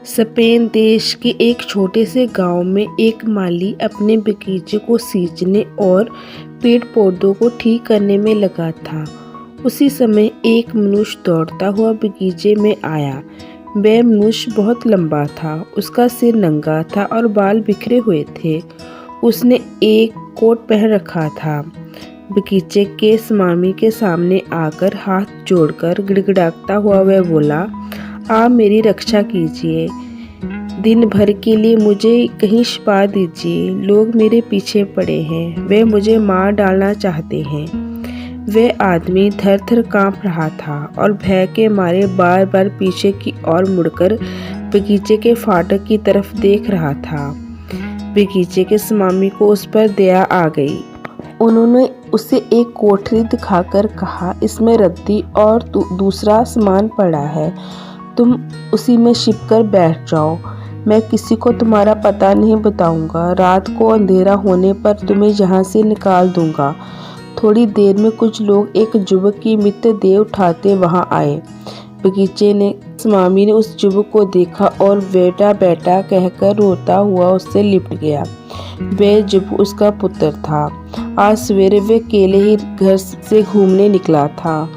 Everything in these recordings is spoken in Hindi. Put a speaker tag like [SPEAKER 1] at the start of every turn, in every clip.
[SPEAKER 1] स्पेन देश के एक छोटे से गांव में एक माली अपने बगीचे को सींचने और पेड़ पौधों को ठीक करने में लगा था। उसी समय एक मनुष्य दौड़ता हुआ बगीचे में आया। वह मनुष्य बहुत लंबा था, उसका सिर नंगा था और बाल बिखरे हुए थे। उसने एक कोट पहन रखा था। बगीचे के स्वामी के सामने आकर हाथ जोड़कर गिड़गिड़ाता हुआ वह बोला, आप मेरी रक्षा कीजिए, दिन भर के लिए मुझे कहीं छिपा दीजिए। लोग मेरे पीछे पड़े हैं, वे मुझे मार डालना चाहते हैं। वह आदमी थर थर कांप रहा था और भय के मारे बार बार पीछे की ओर मुड़कर बगीचे के फाटक की तरफ देख रहा था। बगीचे के स्वामी को उस पर दया आ गई। उन्होंने उसे एक कोठरी दिखाकर कहा, इसमें रद्दी और दूसरा सामान पड़ा है, तुम उसी में छिपकर बैठ जाओ। मैं किसी को तुम्हारा पता नहीं बताऊंगा। रात को अंधेरा होने पर तुम्हें यहाँ से निकाल दूंगा। थोड़ी देर में कुछ लोग एक युवक की मृतदेह उठाते वहां आए। बगीचे ने स्वामी ने उस युवक को देखा और बेटा बेटा कहकर रोता हुआ उससे लिपट गया। वह युवक उसका पुत्र था। आज सवेरे वे अकेले ही घर से घूमने निकला था।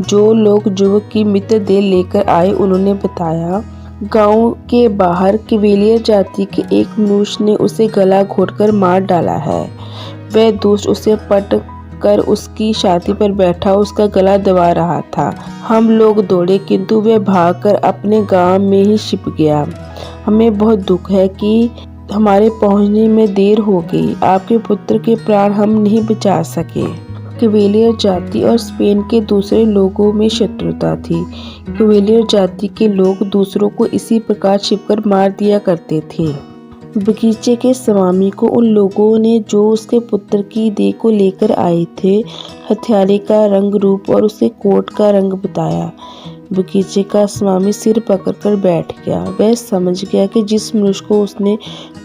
[SPEAKER 1] जो लोग युवक की मृतदेह लेकर आए उन्होंने बताया, गांव के बाहर क्वेलियर जाति के एक मनुष्य ने उसे गला घोंटकर मार डाला है। वह दुष्ट उसे पट कर उसकी छाती पर बैठा उसका गला दबा रहा था। हम लोग दौड़े किंतु वह भागकर अपने गांव में ही छिप गया। हमें बहुत दुख है कि हमारे पहुंचने में देर हो गई। आपके पुत्र के प्राण हम नहीं बचा सके। क्वेलियर जाति और स्पेन के दूसरे लोगों में शत्रुता थी। क्वेलियर जाति के लोग दूसरों को इसी प्रकार छिपकर मार दिया करते थे। बगीचे के स्वामी को उन लोगों ने जो उसके पुत्र की देह को लेकर आए थे हथियारे का रंग रूप और उसे कोट का रंग बताया। बगीचे का स्वामी सिर पकड़कर बैठ गया। वह समझ गया कि जिस मनुष्य को उसने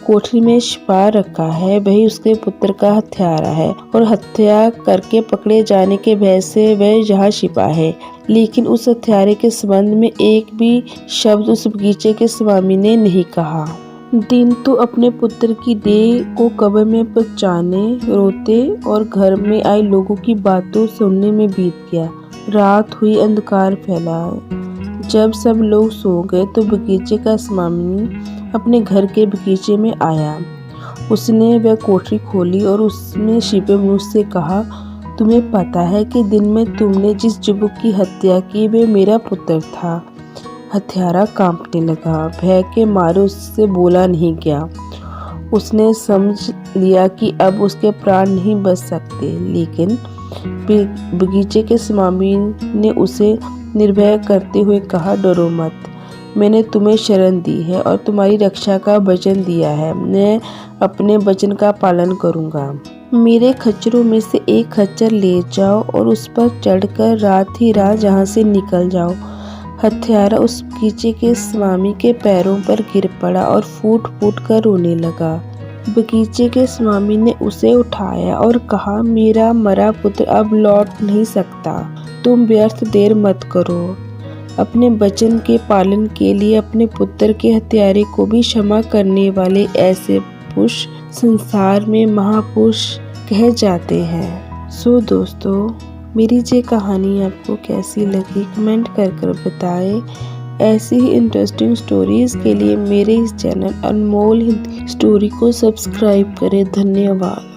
[SPEAKER 1] कोठरी में छिपा रखा है वही उसके पुत्र का हत्यारा है और हत्या करके पकड़े जाने के भय से वह यहाँ छिपा है। लेकिन उस हत्यारे के संबंध में एक भी शब्द उस बगीचे के स्वामी ने नहीं कहा। दिन तो अपने पुत्र की देह को कब्र में पहुंचाने, रोते और घर में आए लोगों की बातों सुनने में बीत गया। रात हुई, अंधकार फैला। जब सब लोग सो गए तो बगीचे का स्वामी अपने घर के बगीचे में आया। उसने वह कोठरी खोली और उसमें छिपे मनुष्य से कहा, तुम्हें पता है कि दिन में तुमने जिस युवक की हत्या की वह मेरा पुत्र था। हत्यारा कांपने लगा। भय के मारे उससे बोला नहीं गया। उसने समझ लिया कि अब उसके प्राण नहीं बच सकते। लेकिन बगीचे के स्वामी ने उसे निर्भय करते हुए कहा, डरो मत, मैंने तुम्हें शरण दी है और तुम्हारी रक्षा का वचन दिया है। मैं अपने वचन का पालन करूंगा। मेरे खच्चरों में से एक खच्चर ले जाओ और उस पर चढ़कर रात ही रात यहाँ से निकल जाओ। हत्यारा उस बगीचे के स्वामी के पैरों पर गिर पड़ा और फूट फूट कर रोने लगा। बगीचे के स्वामी ने उसे उठाया और कहा, मेरा मरा पुत्र अब लौट नहीं सकता। तुम व्यर्थ देर मत करो। अपने वचन के पालन के लिए अपने पुत्र के हत्यारे को भी क्षमा करने वाले ऐसे पुरुष संसार में महापुरुष कहे जाते हैं। सो दोस्तों, मेरी ये कहानी आपको कैसी लगी कमेंट कर बताएं। ऐसी ही इंटरेस्टिंग स्टोरीज के लिए मेरे इस चैनल अनमोल हिंदी स्टोरी को सब्सक्राइब करें। धन्यवाद।